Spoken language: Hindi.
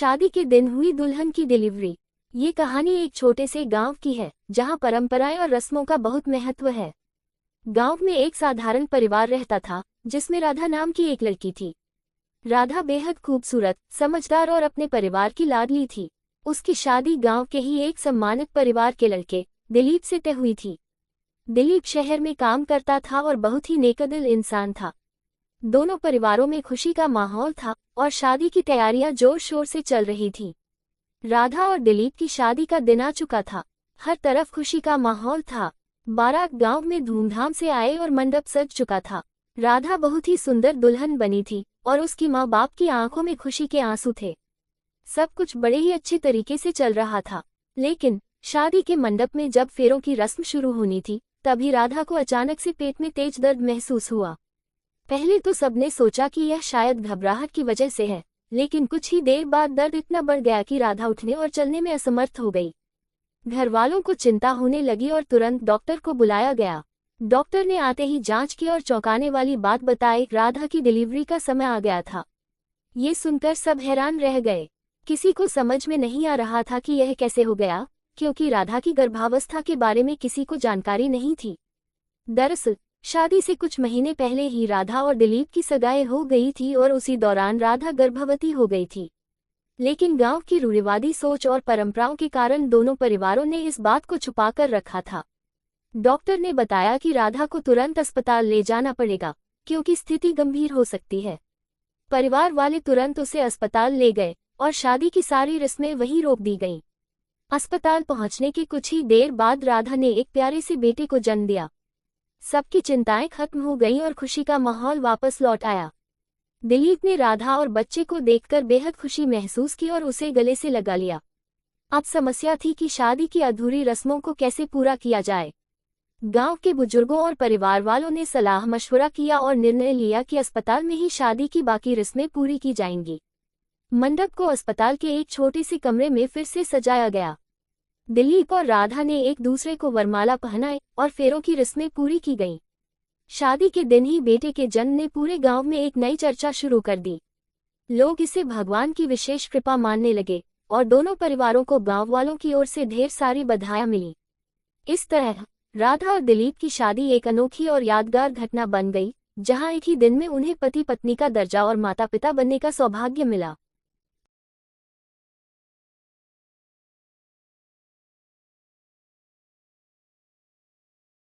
शादी के दिन हुई दुल्हन की डिलीवरी। ये कहानी एक छोटे से गांव की है जहां परंपराएं और रस्मों का बहुत महत्व है। गांव में एक साधारण परिवार रहता था जिसमें राधा नाम की एक लड़की थी। राधा बेहद खूबसूरत, समझदार और अपने परिवार की लाडली थी। उसकी शादी गांव के ही एक सम्मानित परिवार के लड़के दिलीप से तय हुई थी। दिलीप शहर में काम करता था और बहुत ही नेकदिल इंसान था। दोनों परिवारों में खुशी का माहौल था और शादी की तैयारियां जोर शोर से चल रही थीं। राधा और दिलीप की शादी का दिन आ चुका था। हर तरफ खुशी का माहौल था। बारात गांव में धूमधाम से आए और मंडप सज चुका था। राधा बहुत ही सुंदर दुल्हन बनी थी और उसकी माँ बाप की आंखों में खुशी के आंसू थे। सब कुछ बड़े ही अच्छे तरीके से चल रहा था। लेकिन शादी के मंडप में जब फेरों की रस्म शुरू होनी थी, तभी राधा को अचानक से पेट में तेज दर्द महसूस हुआ। पहले तो सबने सोचा कि यह शायद घबराहट की वजह से है, लेकिन कुछ ही देर बाद दर्द इतना बढ़ गया कि राधा उठने और चलने में असमर्थ हो गई। घर वालों को चिंता होने लगी और तुरंत डॉक्टर को बुलाया गया। डॉक्टर ने आते ही जांच की और चौंकाने वाली बात बताई, राधा की डिलीवरी का समय आ गया था। ये सुनकर सब हैरान रह गए। किसी को समझ में नहीं आ रहा था कि यह कैसे हो गया, क्योंकि राधा की गर्भावस्था के बारे में किसी को जानकारी नहीं थी। दरअसल शादी से कुछ महीने पहले ही राधा और दिलीप की सगाई हो गई थी और उसी दौरान राधा गर्भवती हो गई थी। लेकिन गांव की रूढ़िवादी सोच और परंपराओं के कारण दोनों परिवारों ने इस बात को छुपाकर रखा था। डॉक्टर ने बताया कि राधा को तुरंत अस्पताल ले जाना पड़ेगा, क्योंकि स्थिति गंभीर हो सकती है। परिवार वाले तुरंत उसे अस्पताल ले गए और शादी की सारी रस्में वहीं रोक दी गईं। अस्पताल पहुंचने के कुछ ही देर बाद राधा ने एक प्यारे से बेटे को जन्म दिया। सबकी चिंताएं खत्म हो गईं और खुशी का माहौल वापस लौट आया। दिलीप ने राधा और बच्चे को देखकर बेहद खुशी महसूस की और उसे गले से लगा लिया। अब समस्या थी कि शादी की अधूरी रस्मों को कैसे पूरा किया जाए। गांव के बुजुर्गों और परिवार वालों ने सलाह मशवरा किया और निर्णय लिया कि अस्पताल में ही शादी की बाकी रस्में पूरी की जाएंगी। मंडप को अस्पताल के एक छोटे से कमरे में फिर से सजाया गया। दिलीप और राधा ने एक दूसरे को वरमाला पहनाए और फेरों की रस्में पूरी की गईं। शादी के दिन ही बेटे के जन्म ने पूरे गांव में एक नई चर्चा शुरू कर दी। लोग इसे भगवान की विशेष कृपा मानने लगे और दोनों परिवारों को गांव वालों की ओर से ढेर सारी बधाइयां मिली। इस तरह राधा और दिलीप की शादी एक अनोखी और यादगार घटना बन गई, जहां एक ही दिन में उन्हें पति पत्नी का दर्जा और माता पिता बनने का सौभाग्य मिला।